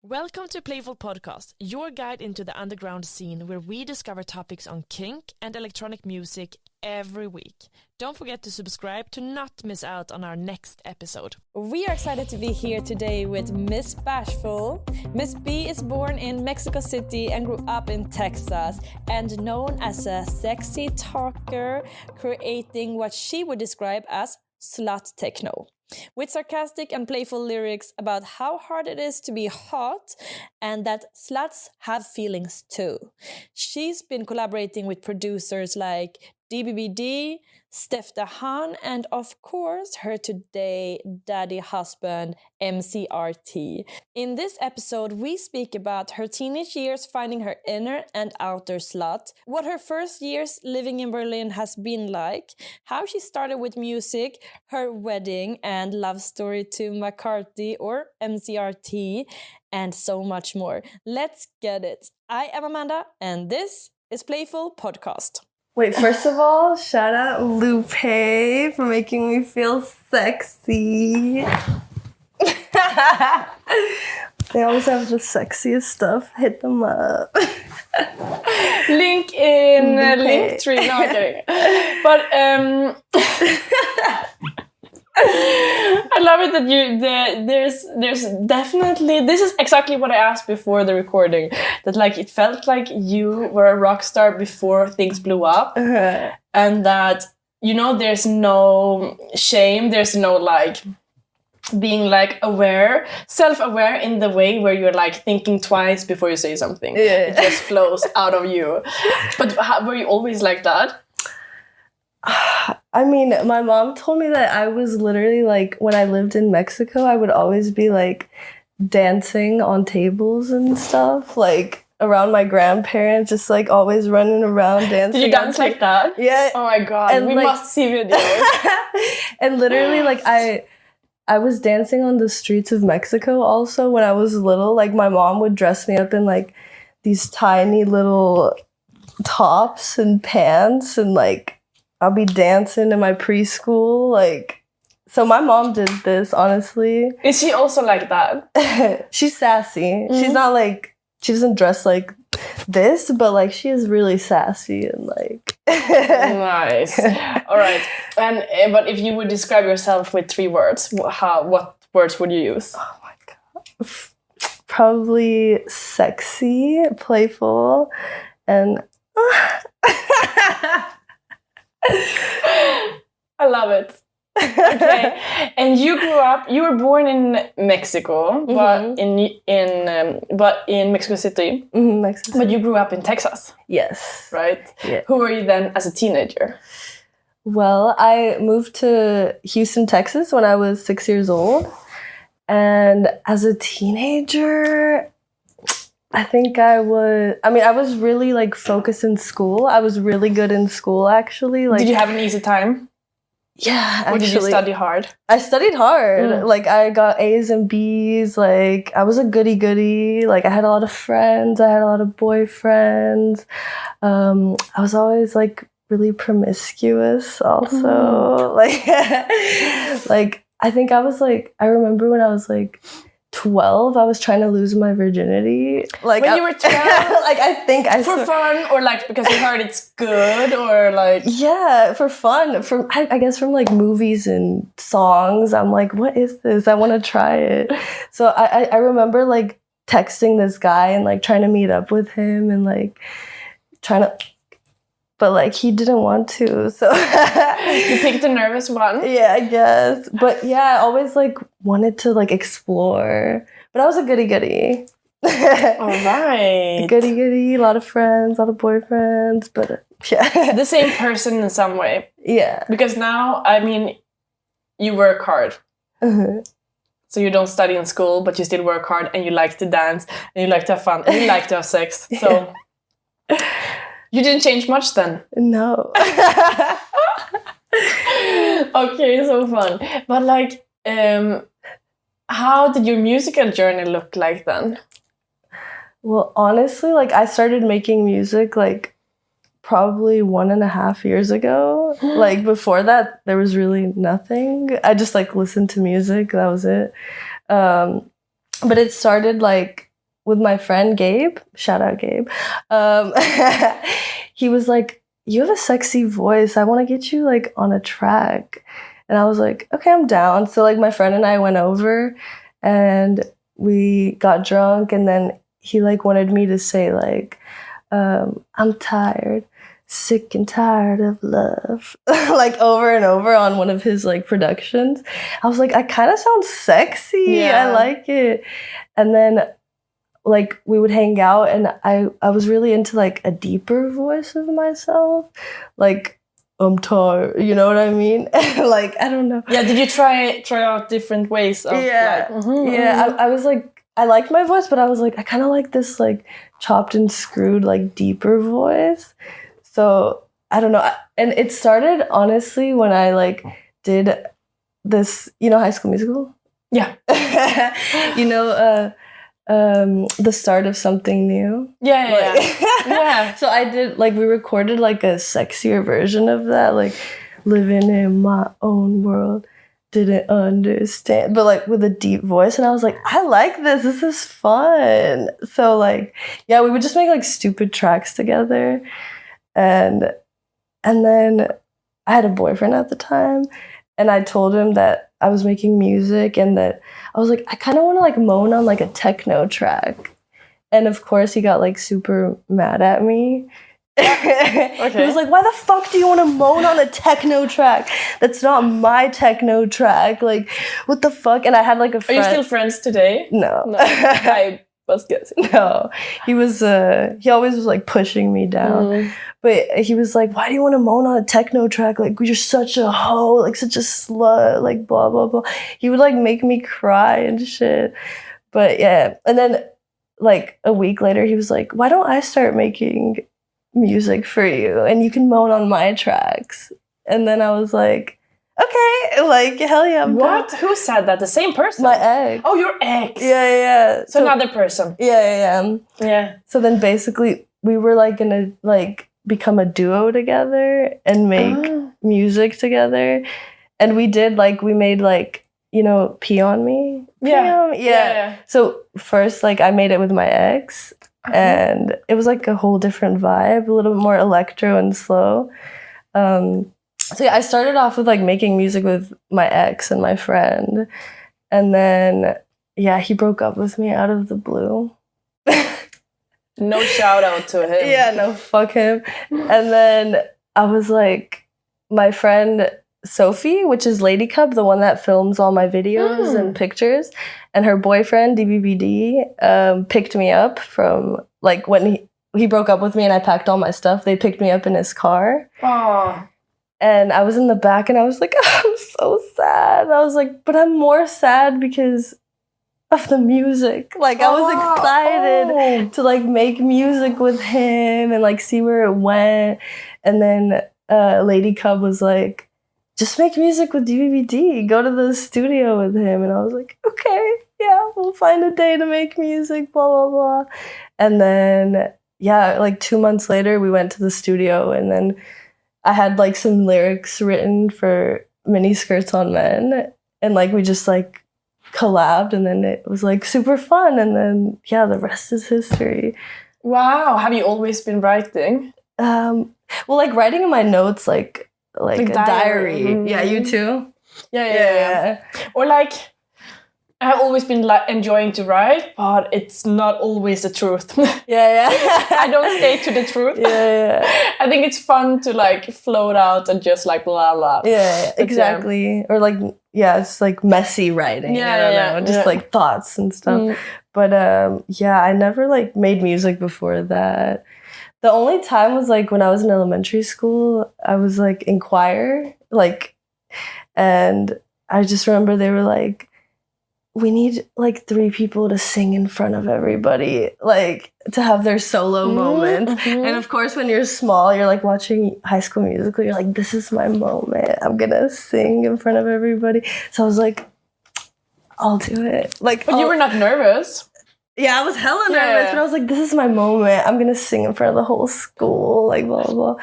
Welcome to Playful Podcast, your guide into the underground scene where we discover topics on kink and electronic music every week. Don't forget to subscribe to not miss out on our next episode. We are excited to be here today with Miss Bashful. Miss B is born in Mexico City and grew up in Texas, and known as a sexy talker, creating what she would describe as Slut Techno, with sarcastic and playful lyrics about how hard it is to be hot and that sluts have feelings too. She's been collaborating with producers like DBBD, Steph Dahan, and of course her today daddy husband MCR-T. In this episode, we speak about her teenage years finding her inner and outer slut, what her first years living in Berlin has been like, how she started with music, her wedding and love story to McCarthy or MCR-T, and so much more. Let's get it. I am Amanda, and this is Playful Podcast. Wait, first of all, shout out Lupe for making me feel sexy. They always have the sexiest stuff. Hit them up. Link in Linktree. No, I'm kidding. But I love it that there's definitely, this is exactly what I asked before the recording, that like it felt like you were a rock star before things blew up, and that, you know, there's no shame, there's no like being like self-aware in the way where you're like thinking twice before you say something. It just flows out of you. But were you always like that? I mean, my mom told me that I was literally like, when I lived in Mexico, I would always be like dancing on tables and stuff, like around my grandparents, just like always running around dancing. Did you dance like that? Yeah. Oh my god, and we like, must see videos. And literally like I was dancing on the streets of Mexico also when I was little. Like my mom would dress me up in like these tiny little tops and pants, and like I'll be dancing in my preschool, like, so my mom did this, honestly. Is she also like that? She's sassy. Mm-hmm. She's not like, she doesn't dress like this, but like she is really sassy and like. Nice. All right. And but if you would describe yourself with 3 words, what words would you use? Oh my god. Probably sexy, playful, and. I love it. Okay. And you were born in Mexico, but in Mexico City. Mm-hmm, Mexico City. But you grew up in Texas. Yes. Right? Yeah. Who were you then as a teenager? Well, I moved to Houston, Texas when I was 6 years old. And as a teenager, I think I was really like focused in school. I was really good in school, actually. Like, did you have an easy time? Yeah, actually. Or did you study hard? I studied hard. Like I got A's and B's. Like I was a goody. Like I had a lot of friends. I had a lot of boyfriends. I was always like really promiscuous also. Like, like I think I remember when I was like 12, I was trying to lose my virginity. Like when you were 12, like I think for fun, or like because you heard it's good, or like for fun. I guess from like movies and songs. I'm like, what is this? I want to try it. So I remember like texting this guy and like trying to meet up with him and like trying to. But, like, he didn't want to, so... You picked the nervous one? Yeah, I guess. But, yeah, I always, like, wanted to, like, explore. But I was a goody. All right. Goody, a lot of friends, a lot of boyfriends, but, yeah. The same person in some way. Yeah. Because now, I mean, you work hard. Mm-hmm. So you don't study in school, but you still work hard, and you like to dance, and you like to have fun, and you like to have sex, so... You didn't change much then? No. Okay, so fun. But like, how did your musical journey look like then? Well, honestly, like I started making music like probably 1.5 years ago. Like before that, there was really nothing. I just like listened to music. That was it. But it started like with my friend Gabe, shout out Gabe, he was like, you have a sexy voice. I want to get you like on a track. And I was like, okay, I'm down. So like my friend and I went over and we got drunk, and then he like wanted me to say like, I'm tired, sick and tired of love, like over and over on one of his like productions. I was like, I kind of sound sexy. Yeah. I like it. And then like we would hang out, and I was really into like a deeper voice of myself, like I'm tired, you know what I mean? Like I don't know. Yeah, did you try out different ways of I was like, I liked my voice, but I was like, I kind of like this like chopped and screwed like deeper voice. So I don't know. And it started honestly when I like did this, you know, High School Musical? Yeah. You know, the start of something new. Yeah. So I did like, we recorded like a sexier version of that, like living in my own world, didn't understand, but like with a deep voice. And I was like, I like this is fun. So like, yeah, we would just make like stupid tracks together. And then I had a boyfriend at the time, and I told him that I was making music and that I was like, I kind of want to like moan on like a techno track. And of course he got like super mad at me. Okay. He was like, why the fuck do you want to moan on a techno track? That's not my techno track. Like, what the fuck? And I had like a friend. Are you still friends today? No. I was guessing. No. He was, he always was like pushing me down. But he was like, why do you want to moan on a techno track? Like, you're such a hoe, like such a slut, like blah, blah, blah. He would like make me cry and shit. But yeah. And then like a week later, he was like, why don't I start making music for you and you can moan on my tracks? And then I was like, okay, like hell yeah. What? Who said that? The same person? My ex. Oh, your ex. Yeah. So another person. Yeah. So then basically we were like gonna like become a duo together and make music together. And we did like, we made like, you know, Pee on Me. Yeah. So first like I made it with my ex. And it was like a whole different vibe, a little bit more electro and slow. So yeah, I started off with like making music with my ex and my friend. And then, yeah, he broke up with me out of the blue. No shout out to him. Yeah, no, fuck him. And then I was like, my friend Sophie, which is Lady Cub, the one that films all my videos and pictures, and her boyfriend DBBD picked me up from like when he broke up with me and I packed all my stuff. They picked me up in his car. Aww. And I was in the back and I was like, oh, I'm so sad. And I was like, but I'm more sad because of the music. Like I was excited to like make music with him and like see where it went. And then Lady Cub was like, just make music with DBBD. Go to the studio with him. And I was like, okay, yeah, we'll find a day to make music, blah, blah, blah. And then, yeah, like 2 months later, we went to the studio, and then I had like some lyrics written for Mini Skirts on Men. And like we just like collabed, and then it was like super fun. And then, yeah, the rest is history. Wow. Have you always been writing? Well, like writing in my notes, like a diary. Mm-hmm. Yeah, you too? Yeah. Or like, I've always been like enjoying to write, but it's not always the truth. Yeah. I don't stay to the truth. Yeah. I think it's fun to like float out and just like blah blah. Yeah, exactly. Or like, yeah, it's like messy writing. I don't know, just like thoughts and stuff. But yeah, I never like made music before that. The only time was like when I was in elementary school. I was like in choir, like, and I just remember they were like, we need like 3 people to sing in front of everybody, like to have their solo moment. And of course, when you're small, you're like watching High School Musical, you're like, this is my moment. I'm gonna sing in front of everybody. So I was like, I'll do it. Like, but you were not nervous? Yeah, I was hella nervous, but I was like, this is my moment. I'm gonna sing in front of the whole school, like blah, blah, blah.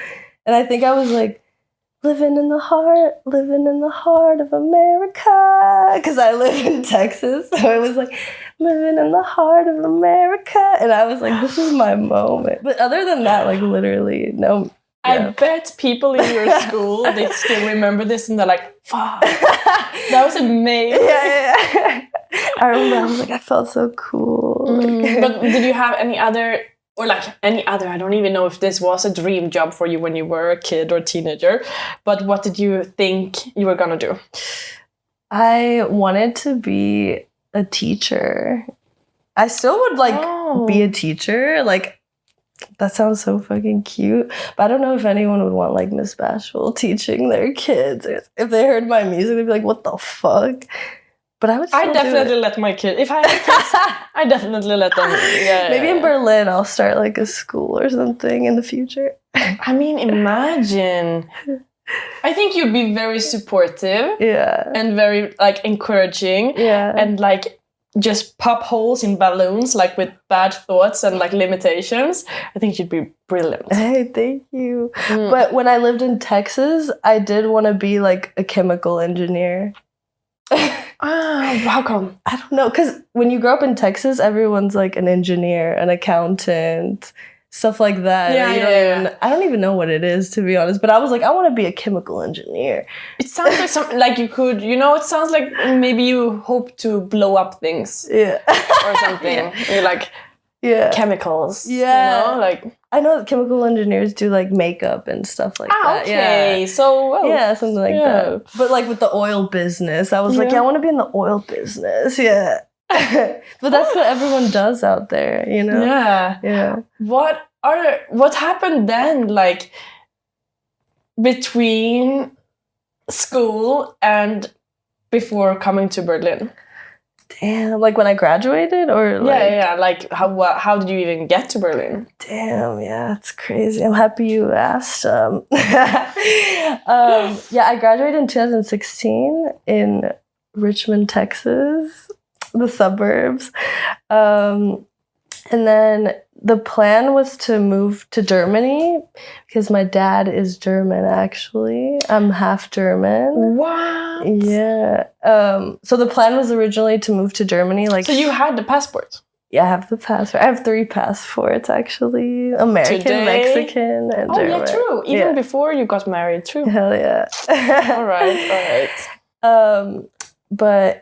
And I think I was like, living in the heart of America, because I live in Texas. So it was like, living in the heart of America. And I was like, this is my moment. But other than that, like literally, no. I bet people in your school, they still remember this and they're like, fuck, that was amazing. Yeah. I remember, I was like, I felt so cool. But did you have any other, I don't even know if this was a dream job for you when you were a kid or teenager, but what did you think you were gonna do? I wanted to be a teacher. I still would be a teacher. Like, that sounds so fucking cute. But I don't know if anyone would want like Miss Bashful teaching their kids. If they heard my music, they'd be like, what the fuck? But I would still definitely let my kids. If I had kids, I definitely let them. Yeah. Maybe in Berlin, I'll start like a school or something in the future. I mean, imagine. I think you'd be very supportive. Yeah. And very like encouraging. Yeah. And like just pop holes in balloons, like with bad thoughts and like limitations. I think you'd be brilliant. Hey, thank you. But when I lived in Texas, I did want to be like a chemical engineer. How come? I don't know, because when you grow up in Texas, everyone's like an engineer, an accountant, stuff like that. Yeah, I don't even know what it is, to be honest. But I was like, I want to be a chemical engineer. It sounds like something like you could, it sounds like maybe you hope to blow up things. Yeah. Or something. You're like, chemicals. Yeah. Like I know that chemical engineers do like makeup and stuff like that. Okay. Yeah. So something like that. But like with the oil business, I was like, I want to be in the oil business. Yeah. But that's what everyone does out there, Yeah. Yeah. What happened then, like between school and before coming to Berlin? Damn, like when I graduated, or like like how did you even get to Berlin? Damn, yeah, it's crazy. I'm happy you asked. I graduated in 2016 in Richmond, Texas, the suburbs, and then the plan was to move to Germany because my dad is German, actually. I'm half German. What? Yeah. So the plan was originally to move to Germany. So you had the passport? Yeah, I have the passport. I have 3 passports, actually. American, Mexican, and German. Oh, yeah, true. Even before you got married, true. Hell yeah. All right. But...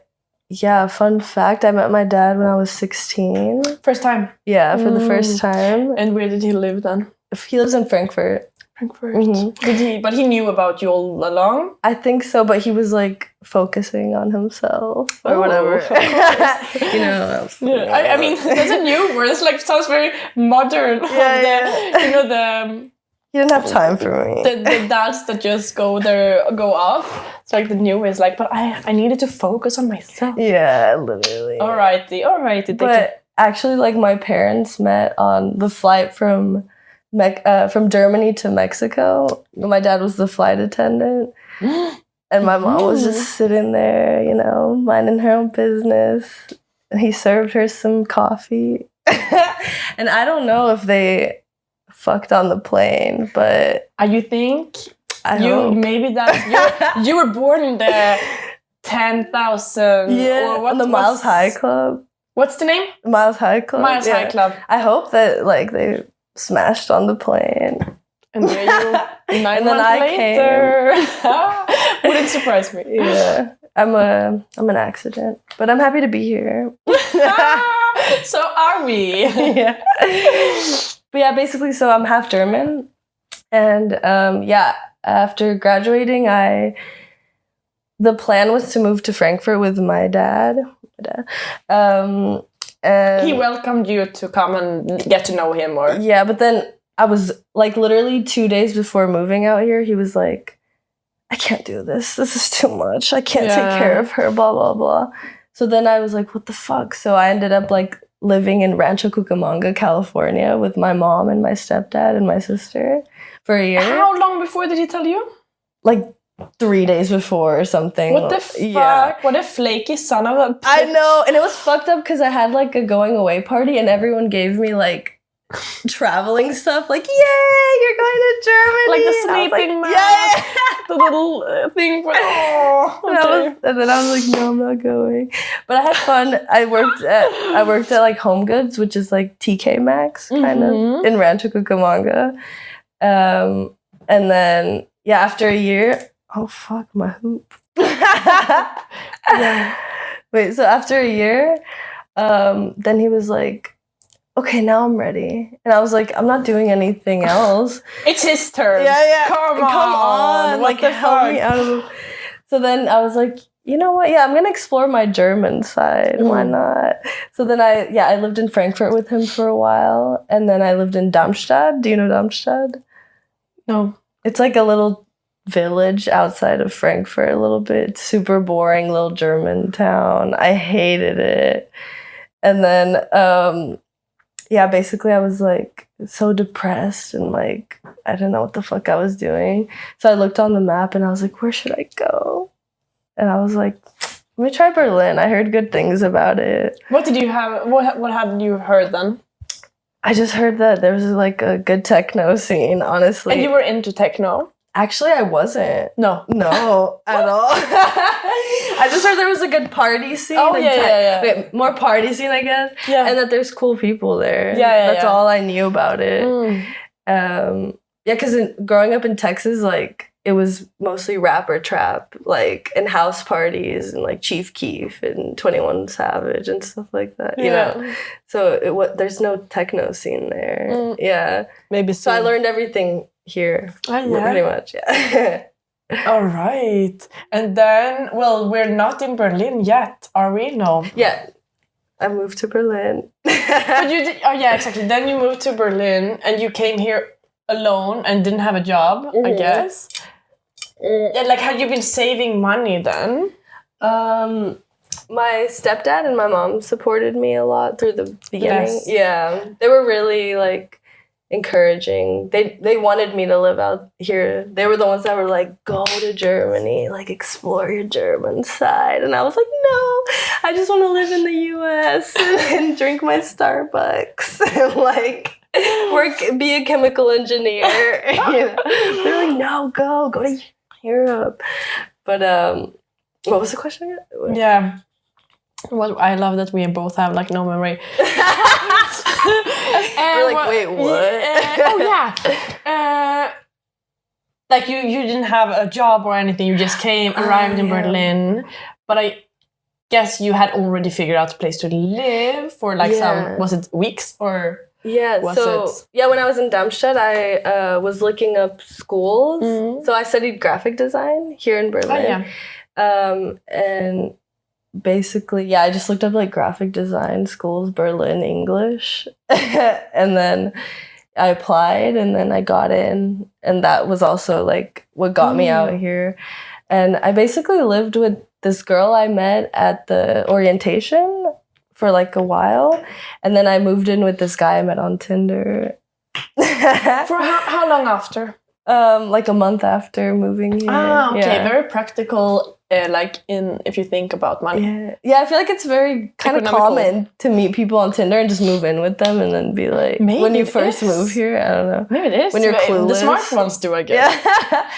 yeah, fun fact, I met my dad when I was 16. First time? Yeah, for the first time. And where did he live then? He lives in Frankfurt. Mm-hmm. But he knew about you all along? I think so, but he was like focusing on himself or whatever. I mean, that's a new word. It's like sounds very modern. He didn't have time for me. The dads that just go off. It's like the new way is like, but I needed to focus on myself. Yeah, literally. Alrighty. But actually, like my parents met on the flight from Germany to Mexico. My dad was the flight attendant. And my mom was just sitting there, minding her own business. And he served her some coffee. And I don't know if they fucked on the plane, but you think I hope. Maybe that you were born in the 10,000 or what the Miles High Club. What's the name? Miles High Club. Miles High Club. I hope that like they smashed on the plane. And there you 9 and then months later. Wouldn't surprise me. Yeah. I'm an accident, but I'm happy to be here. So are we? Yeah. But yeah, basically, so I'm half German. And after graduating, the plan was to move to Frankfurt with my dad. And he welcomed you to come and get to know him, or? Yeah, but then I was like literally 2 days before moving out here, he was like, I can't do this. This is too much. I can't take care of her, blah, blah, blah. So then I was like, what the fuck? So I ended up like living in Rancho Cucamonga, California with my mom and my stepdad and my sister for a year. How long before did he tell you? Like 3 days before or something. What the fuck? Yeah. What a flaky son of a bitch. I know. And it was fucked up because I had like a going away party and everyone gave me like traveling stuff. Like, yay, you're going to Germany. Like the sleeping mask. Yeah. The little thing for... Oh, okay. And then I was like, no, I'm not going. But I had fun. I worked at like Home Goods, which is like TK Maxx, kind of, in Rancho Cucamonga. And then, yeah, after a year... Oh, fuck, my hoop. Yeah. Wait, so after a year, then he was like, okay, now I'm ready. And I was like, I'm not doing anything else. It's his turn. Yeah. Come on. Like, help me out of... So then I was like, you know what? Yeah, I'm going to explore my German side. Why not? So then I lived in Frankfurt with him for a while. And then I lived in Darmstadt. Do you know Darmstadt? No. It's like a little village outside of Frankfurt, a little bit super boring little German town. I hated it. And then basically I was like so depressed and like I didn't know what the fuck I was doing. So I looked on the map and I was like, where should I go? And I was like, let me try Berlin. I heard good things about it. What did you have? What had you heard then? I just heard that there was like a good techno scene, honestly. And you were into techno? Actually, I wasn't. No, at all. I just heard there was a good party scene. Oh, yeah. Wait, more party scene, I guess. Yeah. And that there's cool people there. Yeah. That's all I knew about it. Because growing up in Texas, like, it was mostly rap or trap, like, and house parties and, like, Chief Keef and 21 Savage and stuff like that, you know? So there's no techno scene there. Yeah. Maybe so. So I learned everything here, pretty much, yeah. All right. And then, well, we're not in Berlin yet, are we? No. Yeah. I moved to Berlin. But you did, exactly. Then you moved to Berlin and you came here alone and didn't have a job, I guess. Yeah, like, had you been saving money then? My stepdad and my mom supported me a lot through the beginning. Yes. Yeah. They were really, like, encouraging. They wanted me to live out here. They were the ones that were like, go to Germany, like, explore your German side. And I was like, no, I just want to live in the US and drink my Starbucks and, like, be a chemical engineer. You know? They're like, no, go to Europe. But what was the question again? Yeah. Well, I love that we both have, like, no memory. We're like, wait, what? Like, you didn't have a job or anything. You just arrived in Berlin. But I guess you had already figured out a place to live for, like, some, was it weeks or... Yeah, when I was in Darmstadt, I was looking up schools. So I studied graphic design here in Berlin. And basically, I just looked up, like, graphic design schools, Berlin English. And then I applied and then I got in. And that was also, like, what got me out here. And I basically lived with this girl I met at the orientation for, like, a while, and then I moved in with this guy I met on Tinder. For how long after? Like a month after moving here. Okay, very practical. Like, if you think about money. Yeah, I feel like it's very kind of common to meet people on Tinder and just move in with them, and then be like, maybe when you first move here, I don't know. Maybe it is. When you're clueless. The smart ones do, I guess. Yeah.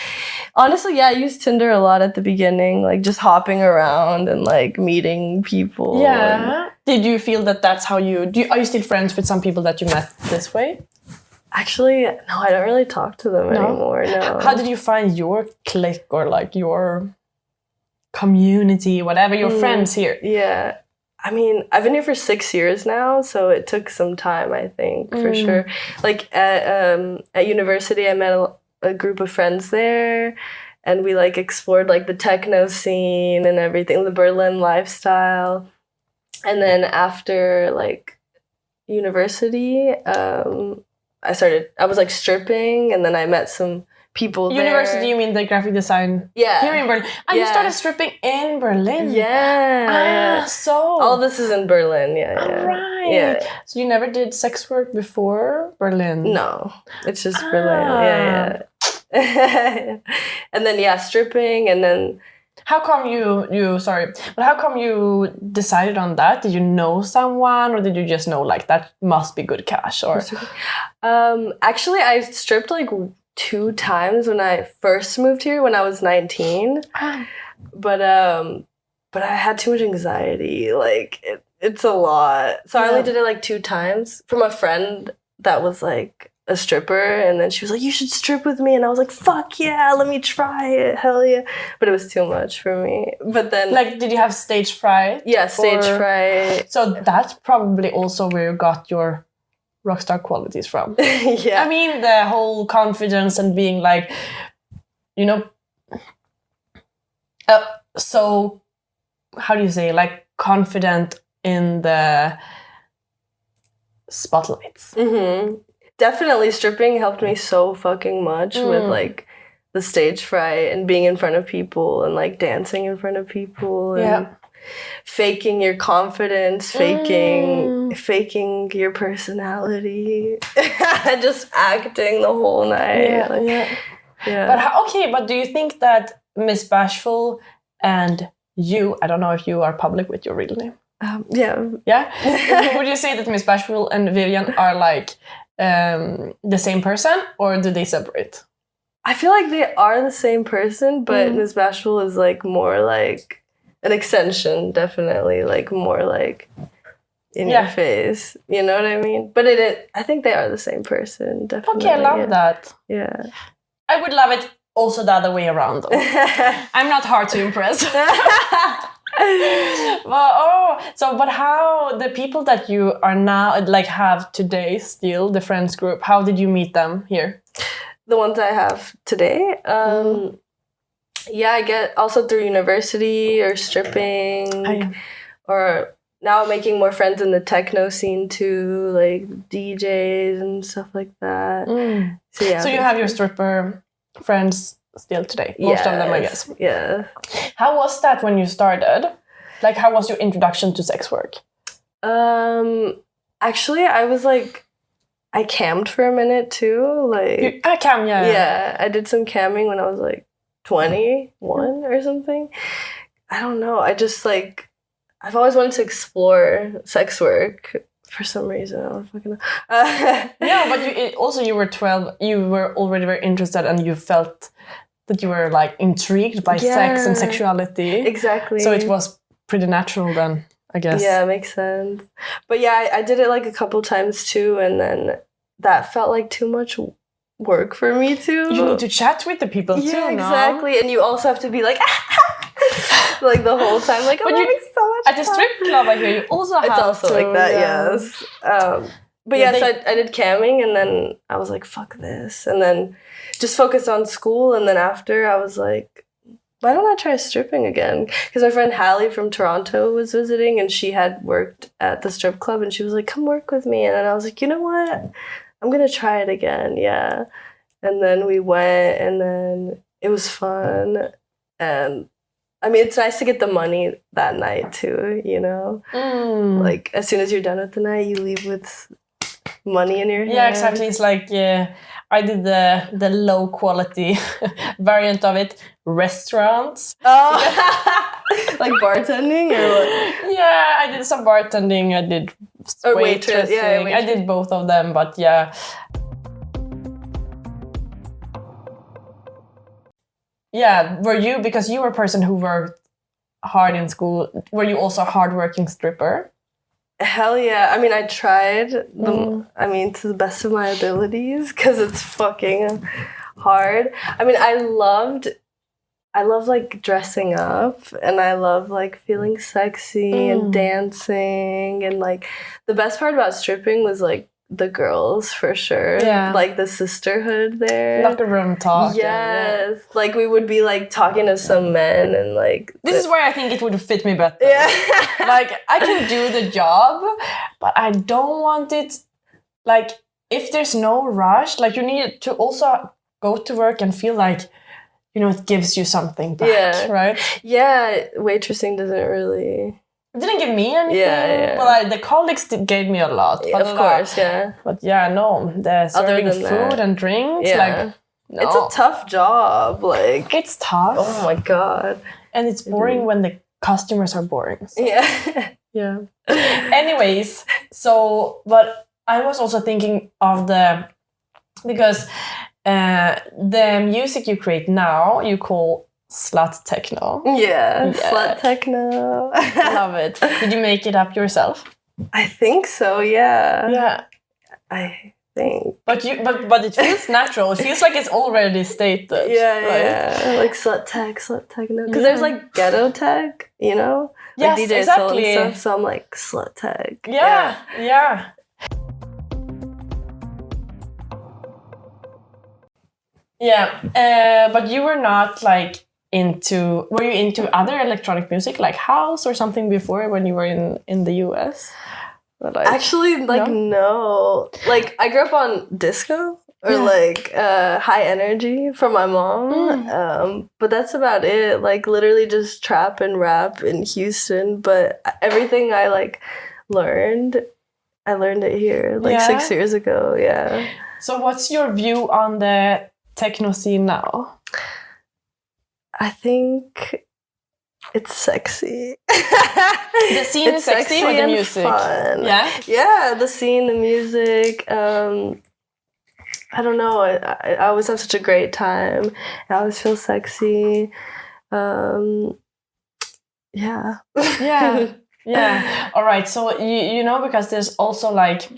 Honestly, I used Tinder a lot at the beginning, like, just hopping around and, like, meeting people. Yeah. Did you feel that that's how are you still friends with some people that you met this way? Actually, no, I don't really talk to them anymore, no. How did you find your clique or, like, your community, whatever, your friends here? Yeah. I mean, I've been here for 6 years now, so it took some time, I think, for sure. Like, at university, I met a group of friends there, and we, like, explored, like, the techno scene and everything, the Berlin lifestyle. And then after, like, university, I was, like, stripping, and then I met some people there. University, you mean the graphic design? Yeah. Here in Berlin. You started stripping in Berlin? Yeah. So... all this is in Berlin, yeah. Right. Yeah. So you never did sex work before Berlin? No. It's just Berlin, yeah. And then, stripping, and then How come how come you decided on that? Did you know someone, or did you just know like that must be good cash? Or actually, I stripped like 2 times when I first moved here when I was 19. But I had too much anxiety. Like it's a lot. So I only did it like 2 times from a friend that was like a stripper, and then she was like, you should strip with me, and I was like, fuck yeah, let me try it, hell yeah. But it was too much for me. But then like, did you have stage fright? Yeah, stage fright. So that's probably also where you got your rockstar qualities from. Yeah, I mean, the whole confidence and being like, you know, so how do you say, like, confident in the spotlights. Definitely stripping helped me so fucking much with like the stage fright and being in front of people and like dancing in front of people and faking your confidence, faking your personality, just acting the whole night. But do you think that Miss Bashful and you, I don't know if you are public with your real name. Would you say that Miss Bashful and Vivian are like the same person, or do they separate? I feel like they are the same person, but Miss Bashful is like more like an extension, definitely, like more like in your face. You know what I mean? But I think they are the same person, definitely. Okay, I love that. Yeah. I would love it also the other way around, though. I'm not hard to impress. But how the people that you are now like have today still, the friends group, how did you meet them here? The ones I have today? I get also through university or stripping or now making more friends in the techno scene too, like DJs and stuff like that. So you have your stripper friends still today, most of them, I guess. Yeah. How was that when you started? Like, how was your introduction to sex work? Actually, I was like, I cammed for a minute too. Like, cam, yeah. I did some camming when I was like 21 or something. I don't know. I just like, I've always wanted to explore sex work. For some reason, I don't fucking know. But you were 12. You were already very interested, and you felt that you were like intrigued by sex and sexuality. Exactly. So it was pretty natural then, I guess. Yeah, it makes sense. But yeah, I did it like a couple times too, and then that felt like too much work for me too. You need to chat with the people too, yeah, exactly. And you also have to be like, like the whole time, like, I'm having so much at the strip club, I hear you also have it's also to, like that, yes. But so I did camming, and then I was like, fuck this. And then just focused on school. And then after, I was like, why don't I try stripping again? Because my friend Hallie from Toronto was visiting, and she had worked at the strip club, and she was like, come work with me. And then I was like, you know what? I'm going to try it again, yeah. And then we went, and then it was fun. And I mean, it's nice to get the money that night too, you know? Like, as soon as you're done with the night, you leave with money in your hand. Yeah, exactly. It's like, I did the low quality variant of it, restaurants. Oh, like bartending or what? Yeah, I did some bartending, I did waitressing. Yeah, I did both of them, but yeah. Yeah, were you, because you were a person who worked hard in school, were you also a hardworking stripper? Hell yeah. I mean, I tried, to the best of my abilities, because it's fucking hard. I mean, I love like dressing up, and I love like feeling sexy and dancing, and like the best part about stripping was like the girls, for sure. Yeah. Like the sisterhood there. Locker room talk. Yes. Yeah. Like we would be like talking to some men, and like this is where I think it would fit me better. Yeah. Like I can do the job, but I don't want it like if there's no rush, like you need to also go to work and feel like, you know, it gives you something back, right? Yeah, waitressing doesn't really... It didn't give me anything. Yeah. Well, the colleagues gave me a lot. Of course, yeah. But yeah, no, the serving food and drinks, like, no. It's a tough job, like... It's tough. Oh my God. And it's boring when the customers are boring. So. Yeah. Yeah. Anyways, but I was also thinking of because the music you create now, you call Slut Techno. Yeah, Slut Techno. Love it. Did you make it up yourself? I think so, yeah. Yeah. I think. But it feels natural. It feels like it's already stated. Yeah, right? yeah. Like Slut Techno. Because there's like ghetto tech, you know? Yes, like DJ exactly. and stuff, so I'm like Slut Tech. Yeah. Yeah, but you were not like were you into other electronic music like house or something before when you were in the US? Like, actually, like, no. Like, I grew up on disco or like high energy from my mom. But that's about it. Like, literally just trap and rap in Houston. But everything I like learned, I learned it here like 6 years ago. Yeah. So what's your view on the techno scene now? I think it's sexy. The scene is sexy or the music? Fun. Yeah, the scene, the music. I don't know. I always have such a great time. I always feel sexy. Yeah. All right. So you know, because there's also like,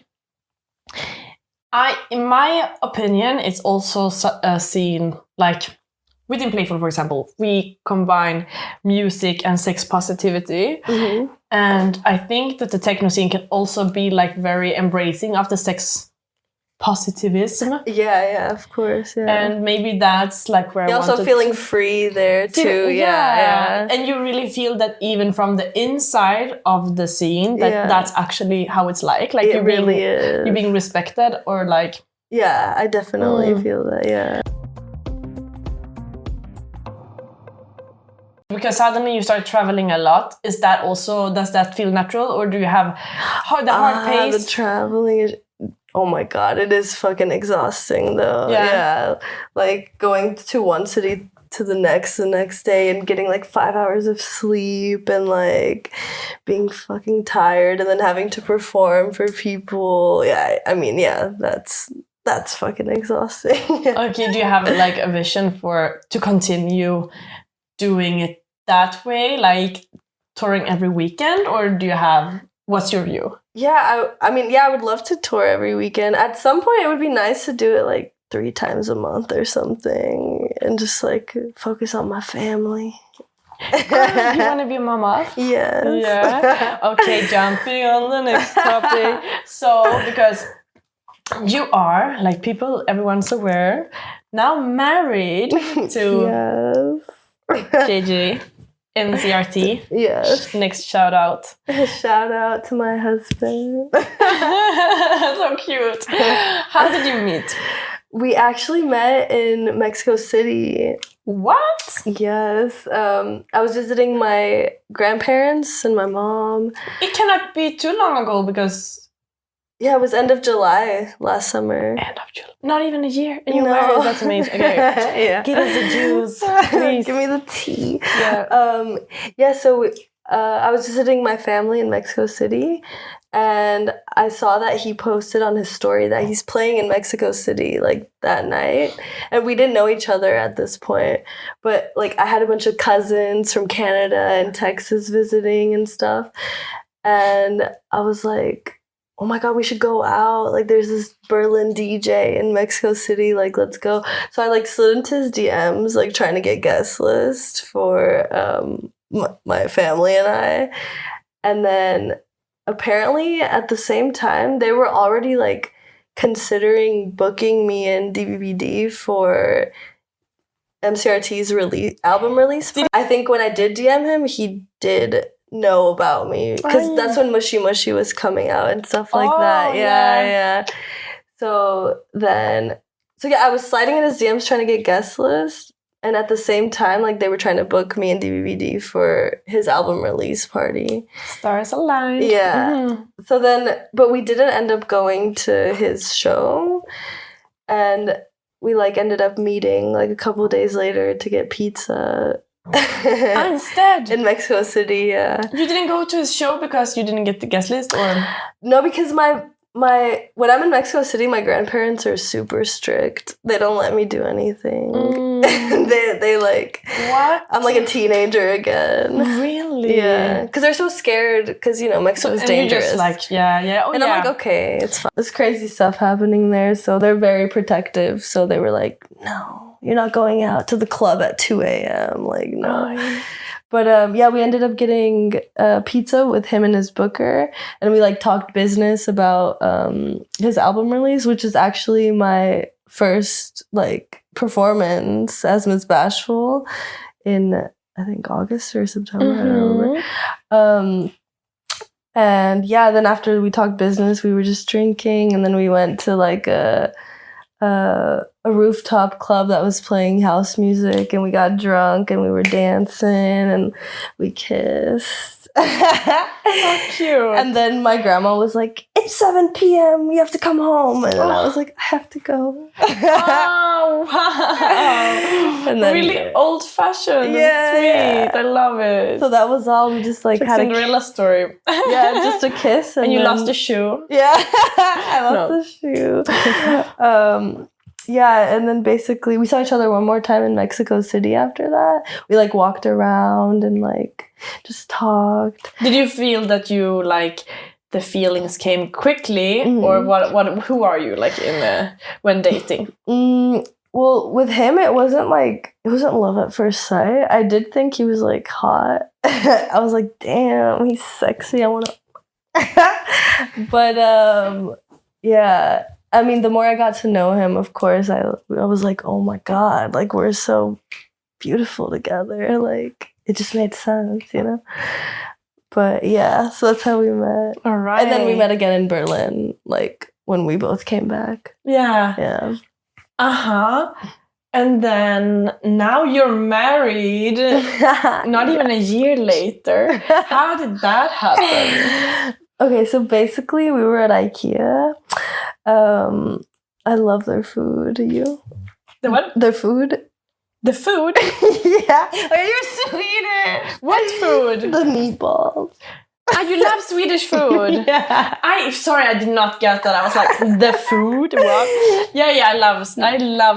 in my opinion, it's also a scene like. Within Playful, for example, we combine music and sex positivity. Mm-hmm. And I think that the techno scene can also be like very embracing of the sex positivism. Yeah, of course. Yeah. And maybe that's like where you're also feeling free there too. Yeah. And you really feel that even from the inside of the scene, that's actually how it's like. Like it really is. You're being respected or like. Yeah, I definitely feel that. Yeah. Because suddenly you start traveling a lot. Does that feel natural, or do you have the hard pace? The traveling is, oh my god, it is fucking exhausting though. Yeah. Like going to one city to the next day and getting like 5 hours of sleep and like being fucking tired and then having to perform for people. Yeah, I mean, that's fucking exhausting. Okay, do you have like a vision to continue doing it that way, like touring every weekend, or what's your view? Yeah, I would love to tour every weekend. At some point it would be nice to do it like 3 times a month or something and just like focus on my family. You want to be a mama? Yes. Yeah. Okay, jumping on the next topic. So, because you are, like everyone's aware, now married to JJ, MCR-T. Yes. Next shout out. Shout out to my husband. So cute. How did you meet? We actually met in Mexico City. What? Yes. I was visiting my grandparents and my mom. It cannot be too long ago because... Yeah, it was end of July last summer. End of July. Not even a year. And you're married. That's amazing. Okay. Give us the juice, please. Give me the tea. Yeah. So I was visiting my family in Mexico City, and I saw that he posted on his story that he's playing in Mexico City like that night. And we didn't know each other at this point, but like I had a bunch of cousins from Canada and Texas visiting and stuff. And I was like, oh my god, we should go out. Like, there's this Berlin DJ in Mexico City. Like, let's go. So I like slid into his DMs, like trying to get guest list for my family and I. And then apparently at the same time, they were already like considering booking me in DVD for MCR-T's album release. I think when I did DM him, he did know about me because that's when Mushy Mushy was coming out and stuff like that. Yeah. So I was sliding in his DMs trying to get guest list, and at the same time, like they were trying to book me in DVD for his album release party. Stars aligned. Yeah. Mm-hmm. So then, but we didn't end up going to his show, and we like ended up meeting like a couple of days later to get pizza. Instead? In Mexico City, yeah. You didn't go to his show because you didn't get the guest list, or? No, because my when I'm in Mexico City, my grandparents are super strict. They don't let me do anything. they like, what? I'm like a teenager again. Really? Yeah, because they're so scared. Because Mexico's dangerous. Just like, yeah. Oh, and I'm like, okay, it's fine. There's crazy stuff happening there, so they're very protective. So they were like, no, you're not going out to the club at 2 a.m. Like, no. Oh. But we ended up getting pizza with him and his booker, and we like talked business about his album release, which is actually my first like performance as Miss Bashful in I think August or September. I don't remember. And then after we talked business, we were just drinking, and then we went to like a rooftop club that was playing house music, and we got drunk and we were dancing and we kissed. So cute. And then my grandma was like, it's 7 p.m. you have to come home, and then I was like, I have to go. Oh wow. And then, really old-fashioned. Yeah, sweet. I love it. So that was all. We just like had a Cinderella story. Yeah, just a kiss, and you lost a shoe. Yeah. I lost the shoe. Yeah, and then basically we saw each other one more time in Mexico City after that. We like walked around and like just talked. Did you feel that you like the feelings came quickly, or what? Who are you like when dating? Well, with him it wasn't love at first sight. I did think he was like hot. I was like, damn, he's sexy. I want to. But yeah. I mean, the more I got to know him, of course, I was like, oh my God, like we're so beautiful together. Like it just made sense, But yeah, so that's how we met. All right. And then we met again in Berlin, like when we both came back. Yeah. Yeah. Uh-huh. And then now you're married, not even a year later. How did that happen? Okay, so basically we were at IKEA. I love their food. You? The what? Their food. The food? Yeah. Oh, you're Swedish. What food? The meatballs. You love Swedish food. Yeah. I did not get that. I was like, the food? What? Yeah, I love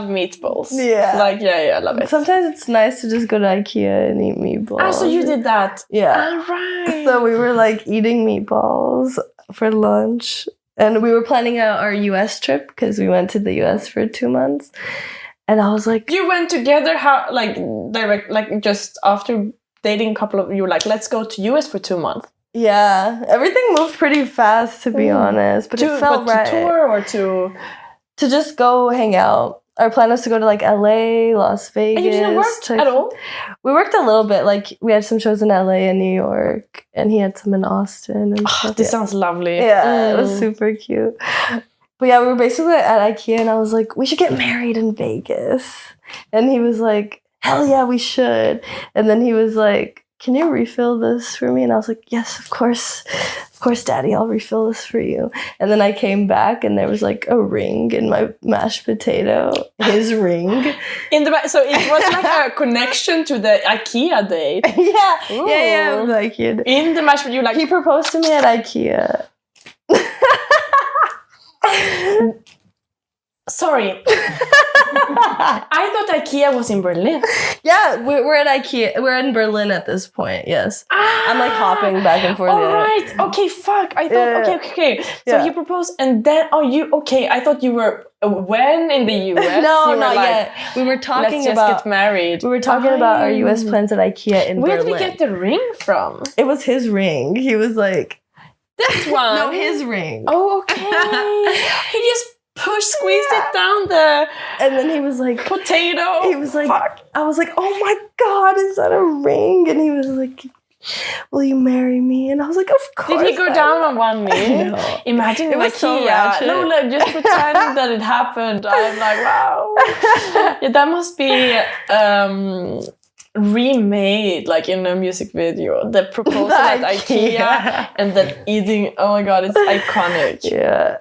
meatballs. Yeah. Like, yeah, I love it. Sometimes it's nice to just go to IKEA and eat meatballs. Ah, so you did that? Yeah. All right. So we were like eating meatballs for lunch. And we were planning out our US trip because we went to the US for 2 months. And I was like... You went together? How, like, direct, like, just after dating a couple of... You were like, let's go to US for 2 months. Yeah. Everything moved pretty fast, to be honest. But it felt right. To tour or to... To just go hang out. Our plan was to go to like LA, Las Vegas. And you didn't work at all? We worked a little bit. Like we had some shows in LA and New York, and he had some in Austin. And stuff. This sounds lovely. Yeah, it was super cute. But yeah, we were basically at IKEA, and I was like, we should get married in Vegas. And he was like, hell yeah, we should. And then he was like, can you refill this for me? And I was like, yes, of course, Daddy, I'll refill this for you. And then I came back, and there was like a ring in my mashed potato, his ring. So it was like a connection to the IKEA date. Yeah, ooh. Yeah, like in the mashed potato, he proposed to me at IKEA. Sorry. I thought IKEA was in Berlin. Yeah, we're at IKEA. We're in Berlin at this point, yes. I'm like hopping back and forth. All right. Okay, fuck. I thought, okay. So he proposed and then, I thought you were, when in the US? No, not yet. We were talking let's just get married. We were talking about our US plans at IKEA in Berlin. Where did we get the ring from? It was his ring. He was like... This one? No, his ring. Oh, okay. He just squeezed it down there. And then he was like... Potato. He was like... Fuck. I was like, oh my God, is that a ring? And he was like, will you marry me? And I was like, of course. Did he go down on one knee? No. Imagine it was so ratchet. No, like, just pretend that it happened. I'm like, wow. Yeah, that must be... remade like in a music video, the proposal at IKEA and then eating. Oh my God, it's iconic. Yeah,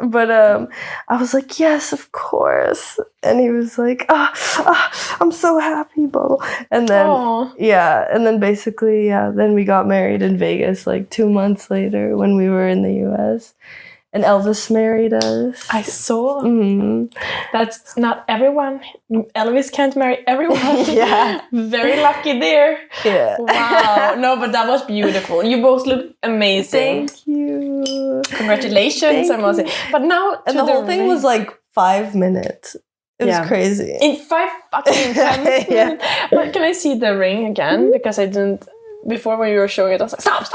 But I was like, yes, of course. And he was like, I'm so happy, blah. And then, and then basically, then we got married in Vegas like 2 months later when we were in the US. And Elvis married us. I saw. That's not everyone. Elvis can't marry everyone. Very lucky there. Yeah. Wow. No, but that was beautiful. You both look amazing. Thank you. Congratulations, I must say. But now, and the whole thing was like 5 minutes. It was crazy. In 5 fucking minutes. But can I see the ring again? Because I didn't. Before when you were showing it, I was like, stop.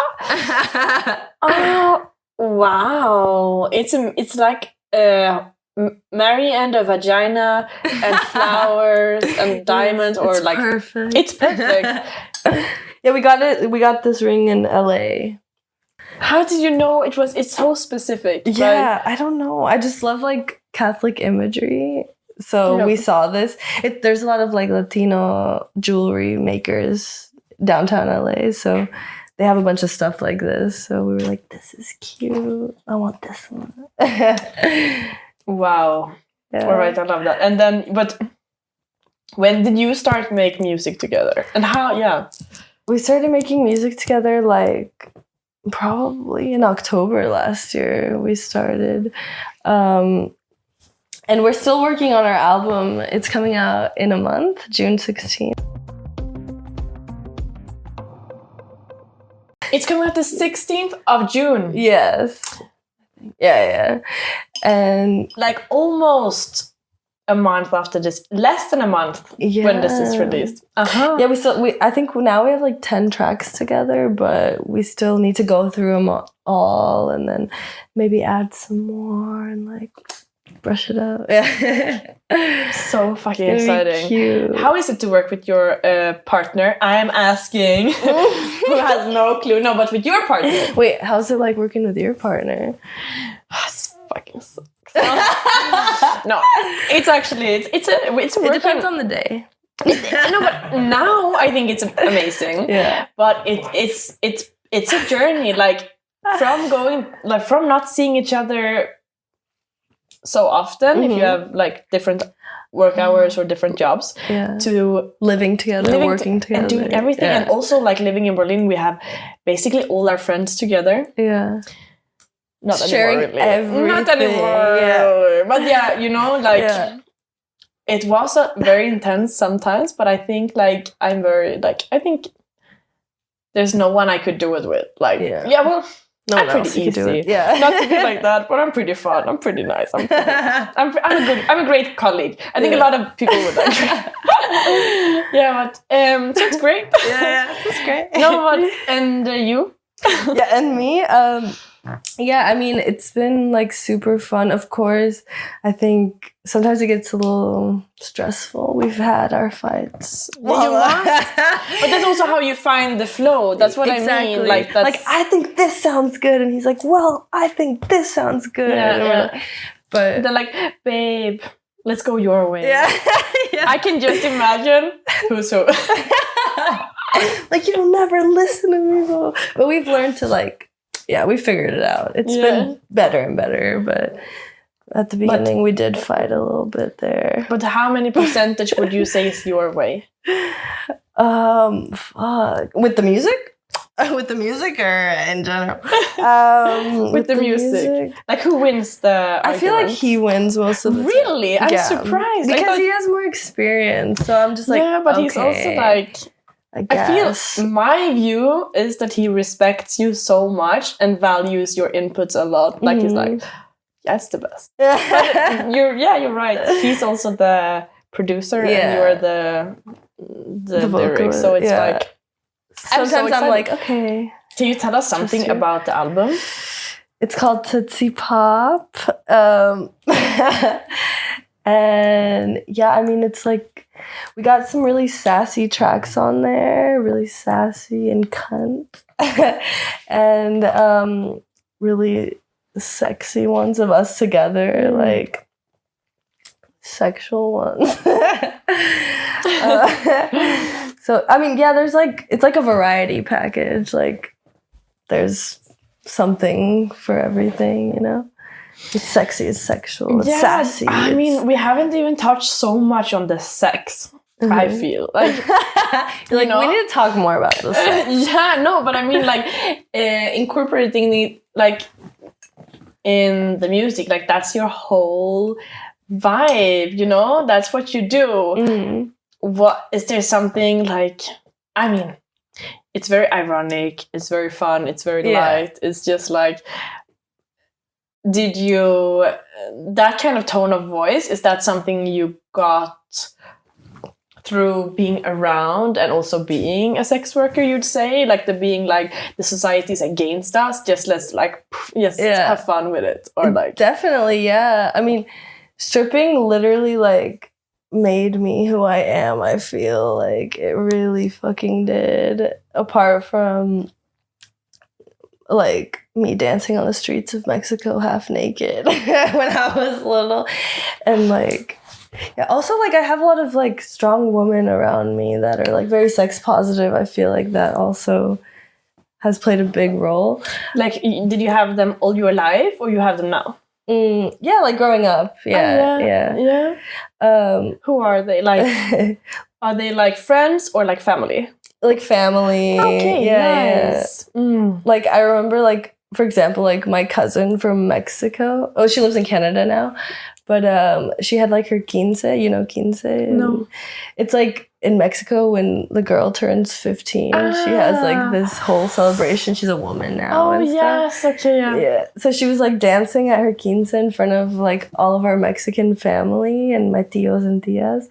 Oh. Wow, it's like Mary and a vagina and flowers and diamonds, or it's like perfect. It's perfect. Yeah, we got it. We got this ring in LA. How did you know it was? It's so specific. Yeah, I don't know. I just love like Catholic imagery. So we saw this. There's a lot of like Latino jewelry makers downtown LA. So they have a bunch of stuff like this. So we were like, this is cute. I want this one. Wow. Yeah. All right, I love that. And then, but when did you start make music together? And how, We started making music together like probably in October last year. We started. And we're still working on our album. It's coming out in a month, June 16th. It's coming out the 16th of June. Yes. Yeah. And like almost a month after this, less than a month when this is released. Yeah, I think now we have like 10 tracks together, but we still need to go through them all and then maybe add some more and like brush it up. So fucking exciting. Cute. How is it to work with your partner? I'm asking who has no clue. No, but with your partner. Wait, how's it like working with your partner? It's fucking sucks. No, it's actually it's a It depends on the day. No, but now I think it's amazing. Yeah. But it's a journey, like from not seeing each other so often, if you have like different work hours or different jobs, to living together, working together, and doing everything, and also like living in Berlin, we have basically all our friends together. Yeah. Not sharing anymore, really. everything. Not anymore. Yeah. But it was very intense sometimes, but I think like I'm very like, I think there's no one I could do it with. Like, I'm pretty easy. Yeah. Not to be like that, but I'm pretty fun. I'm pretty nice. I'm a great colleague. I think a lot of people would like. Yeah, but so it's great. Yeah, it's great. No, but and you? Yeah, and me. I mean, it's been like super fun. Of course, I think sometimes it gets a little stressful. We've had our fights. But that's also how you find the flow. That's what I mean. Like, I think this sounds good, and he's like, "Well, I think this sounds good." Yeah. But they're like, "Babe, let's go your way." Yeah. I can just imagine who's who. Like, you'll never listen to me, but we've learned to like. Yeah, we figured it out. It's been better and better, but at the beginning we did fight a little bit there. But how many percentage would you say is your way? With the music? With the music or in general? With the music. Like, who wins the argument? I feel like he wins most of the time. Really? I'm surprised. Because he has more experience, so I'm just like, yeah, but he's also like... I feel my view is that he respects you so much and values your inputs a lot. Like, he's like, yeah, it's the best. But you're right. He's also the producer and you're the lyrics. So it's like... Sometimes I'm like, okay. Can you tell us something about the album? It's called Tootsie Pop. And yeah, I mean, it's like, we got some really sassy tracks on there, really sassy and cunt. And really sexy ones of us together, like sexual ones. So, I mean, yeah, there's like, it's like a variety package. Like, there's something for everything, you know? It's sexy, it's sexual, it's sassy. I mean, we haven't even touched so much on the sex. I feel like we need to talk more about this. But I mean, like incorporating the like in the music, like that's your whole vibe, you know? That's what you do. What is there something like? I mean, it's very ironic. It's very fun. It's very light. It's just like, did you that kind of tone of voice? Is that something you got through being around and also being a sex worker, you'd say? Like being like, the society's against us, just let's like, have fun with it. Or like... Definitely, yeah. I mean, stripping literally like made me who I am, I feel like. It really fucking did. Apart from like me dancing on the streets of Mexico half naked when I was little. And like... Yeah, also, like, I have a lot of, like, strong women around me that are, like, very sex positive. I feel like that also has played a big role. Like, did you have them all your life, or you have them now? Yeah, like, growing up. Yeah. Who are they? Like, are they, like, friends or, like, family? Like, family. Okay, nice. Yeah. Like, I remember, like, for example, like, my cousin from Mexico. Oh, she lives in Canada now. But she had like her quince, you know quince? No. It's like in Mexico when the girl turns 15. She has like this whole celebration. She's a woman now. Oh, yes. Okay, yeah. So she was like dancing at her quince in front of like all of our Mexican family and my tios and tias.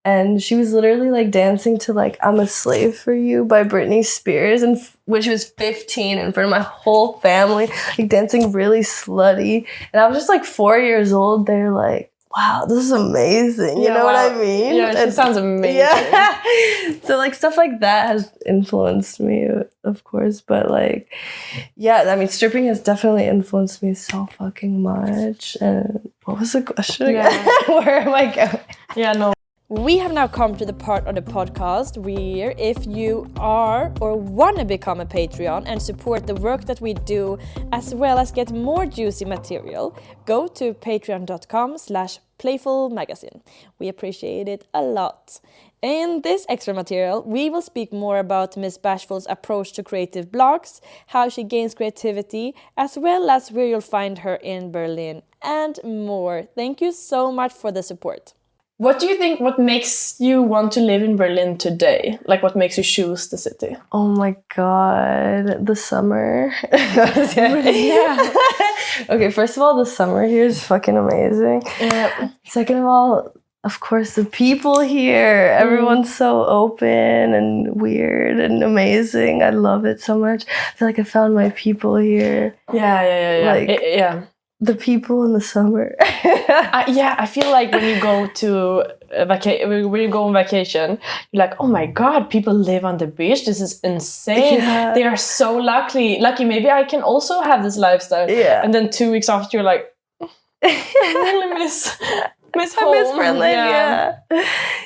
And she was literally like dancing to like I'm a Slave for You by Britney Spears, and when she was 15 in front of my whole family, like dancing really slutty. And I was just like 4 years old. They're like, wow, this is amazing. You know what I mean? Yeah, it sounds amazing. Yeah. So like stuff like that has influenced me, of course. But like, yeah, I mean, stripping has definitely influenced me so fucking much. And what was the question again? Where am I going? Yeah, no. We have now come to the part of the podcast where if you are or want to become a Patreon and support the work that we do, as well as get more juicy material, go to patreon.com/playfulmagazine. We appreciate it a lot. In this extra material, we will speak more about Miss Bashful's approach to creative blocks, how she gains creativity, as well as where you'll find her in Berlin, and more. Thank you so much for the support. What do you think, what makes you want to live in Berlin today? Like, what makes you choose the city? Oh my God, the summer. Yeah. Okay, first of all, the summer here is fucking amazing. Yeah. Second of all, of course, the people here. Everyone's so open and weird and amazing. I love it so much. I feel like I found my people here. Yeah. Like, the people in the summer. I feel like when you go to when you go on vacation, you're like, oh my God, people live on the beach. This is insane. Yeah. They are so lucky. Maybe I can also have this lifestyle. Yeah. And then 2 weeks after, you're like, I really miss home. I miss Berlin.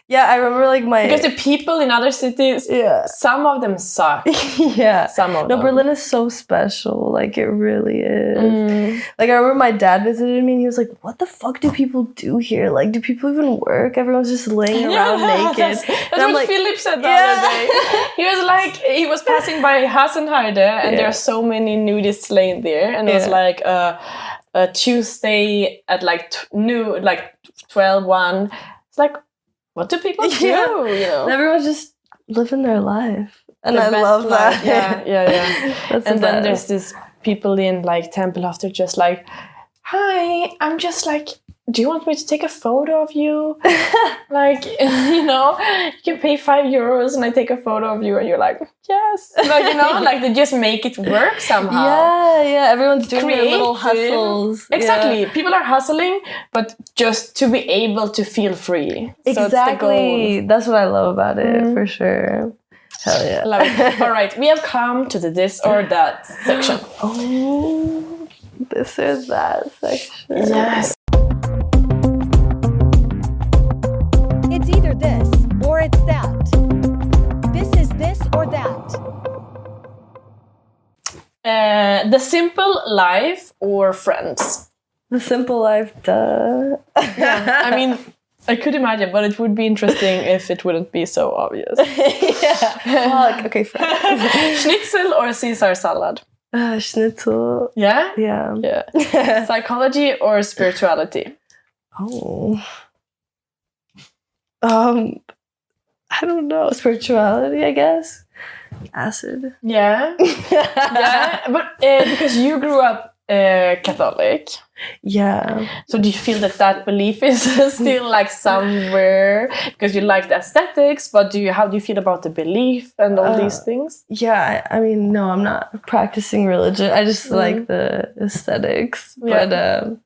Yeah, I remember like because the people in other cities, some of them suck. Yeah, some of them. No, Berlin is so special. Like it really is. Like I remember my dad visited me and he was like, "What the fuck do people do here? Like, do people even work? Everyone's just laying around naked." That's what like, Philip said the other day. He was like, he was passing by Hasenheide and there are so many nudists laying there, and it was like a Tuesday at like noon, like 12:01. It's like, what do people do? You know? Everyone's just living their life. And I love that. Yeah. And then there's this people in like Tempelhof, just like, hi, I'm just like, do you want me to take a photo of you? Like, you know, you can pay €5 and I take a photo of you, and you're like, yes. Like, you know, like they just make it work somehow. Yeah. Everyone's doing their little hustles. Exactly. Yeah. People are hustling, but just to be able to feel free. Exactly. So it's the goal. That's what I love about it, for sure. Hell yeah. Love it. All right. We have come to the this or that section. Oh, this or that section. Yes. It's either this or it's that. This is this or that. The simple life or friends? The simple life, duh. Yeah, I mean, I could imagine, but it would be interesting if it wouldn't be so obvious. Fuck. Okay, fuck. Schnitzel or Caesar salad? Schnitzel. Yeah? Yeah. Yeah. Psychology or spirituality? Oh. I don't know. Spirituality, I guess. Acid. Yeah. Yeah, but because you grew up Catholic. Yeah. So do you feel that belief is still like somewhere because you like the aesthetics, but how do you feel about the belief and all these things? Yeah, I mean, no, I'm not practicing religion. I just like the aesthetics. Yeah. But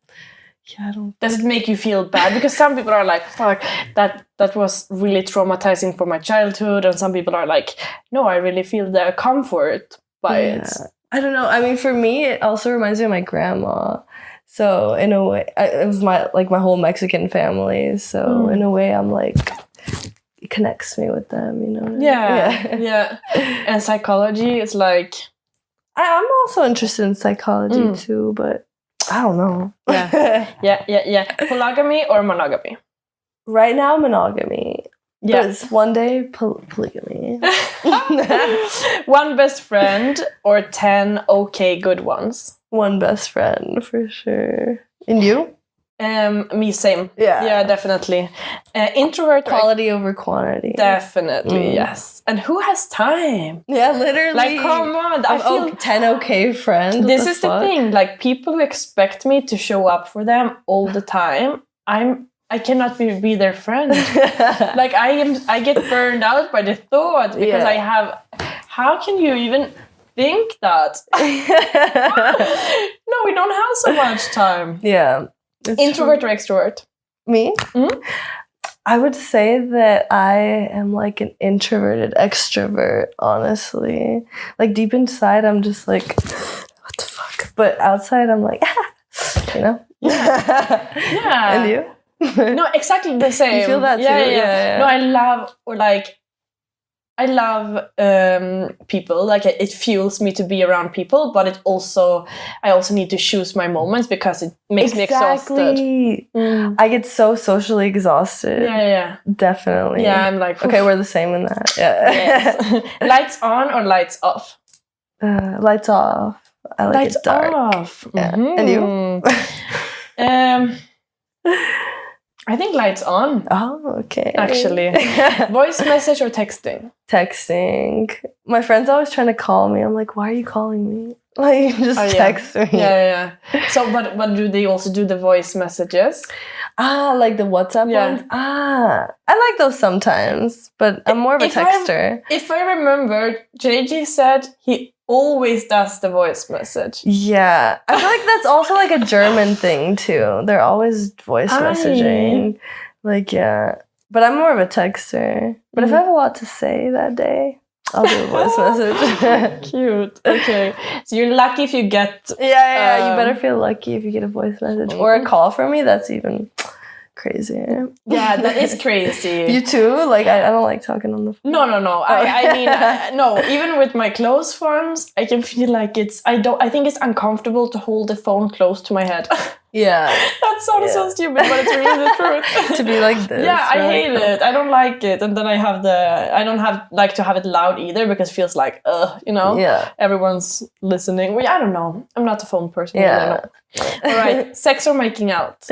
yeah, I don't. Does it make you feel bad? Because some people are like, fuck, that was really traumatizing for my childhood, and some people are like, no, I really feel the comfort by it. I don't know. I mean, for me, it also reminds me of my grandma. So in a way, it was my whole Mexican family. So in a way, I'm like, it connects me with them, you know? Yeah. And psychology is like... I'm also interested in psychology too, but I don't know. Yeah. Polygamy or monogamy? Right now, monogamy. Yeah. But one day, polygamy. One best friend or 10 okay good ones? One best friend, for sure. And you? Me, same. Yeah, definitely. Introvert quality over quantity. Definitely, yes. And who has time? Yeah, literally. Like, come on. I feel 10 okay friends. This is the thing. Like, people who expect me to show up for them all the time, I cannot be their friend. Like, I get burned out by the thought because I have. How can you even think that? No, we don't have so much time. Yeah. Introvert or extrovert? Me? Mm-hmm. I would say that I am like an introverted extrovert, honestly. Like deep inside, I'm just like, what the fuck? But outside, I'm like, you know? Yeah. And you? No, exactly the same. You feel that too? Yeah. No, I love people. Like, it fuels me to be around people, but I also need to choose my moments because it makes me exhausted. I get so socially exhausted. Yeah. Definitely. Yeah, I'm like, okay, we're the same in that. Yeah. Yes. Lights on or lights off? Lights off. I like lights it dark. Off. Yeah. Mm-hmm. And you? I think lights on. Oh, okay. Actually. Voice message or texting? Texting. My friend's always trying to call me. I'm like, why are you calling me? Like, just text me. Yeah. So, but do they also do the voice messages? Like the WhatsApp ones? I like those sometimes, but I'm more of a texter. If I remember, JJ said he always does the voice message. Yeah. I feel like that's also like a German thing too. They're always voice messaging. Like, yeah. But I'm more of a texter. But if I have a lot to say that day, I'll do a voice message. Cute. Okay. So you're lucky if you get... Yeah. You better feel lucky if you get a voice message. Or a call from me. That's even crazier. Yeah, that is crazy. You too? Like, I don't like talking on the phone. No. I mean, no. Even with my close ones, I can feel like I think it's uncomfortable to hold the phone close to my head. Yeah. That sounds so stupid, but it's really the truth. To be like this. Yeah, I hate it. I don't like it. And then I don't like to have it loud either because it feels like, you know? Yeah. Everyone's listening. Well, I don't know. I'm not a phone person. Yeah. All right. Sex or making out?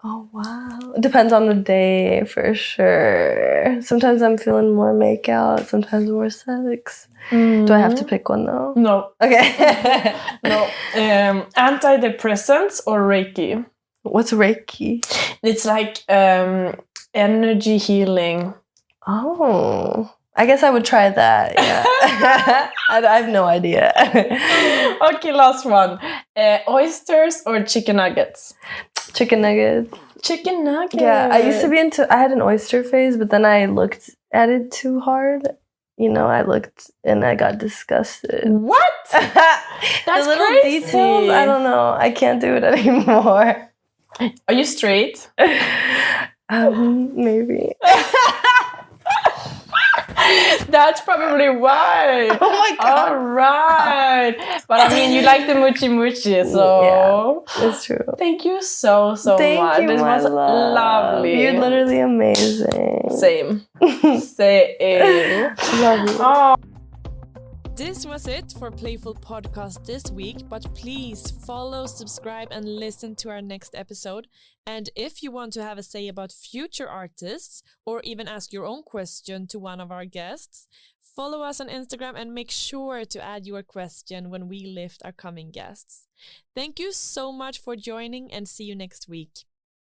Oh, wow. Depends on the day, for sure. Sometimes I'm feeling more make out, sometimes more sex. Do I have to pick one, though? No. Okay. No. Antidepressants or Reiki? What's Reiki? It's like energy healing. Oh. I guess I would try that, yeah. I have no idea. Okay, last one. Oysters or chicken nuggets? Chicken nuggets. Chicken nuggets. Yeah, I used to be I had an oyster phase, but then I looked at it too hard. You know, I looked and I got disgusted. What? That's the little crazy. details, I don't know. I can't do it anymore. Are you straight? Maybe. That's probably why. Oh my God. All right. But I mean, you like the Muchi Muchi, so Yeah, it's true. thank you so much. Thank you, This my was love. lovely. You're literally amazing. Same. Same. Love you. Oh. This was it for Playful Podcast this week, but please follow, subscribe, and listen to our next episode. And if you want to have a say about future artists, or even ask your own question to one of our guests, follow us on Instagram and make sure to add your question when we lift our coming guests. Thank you so much for joining, and see you next week.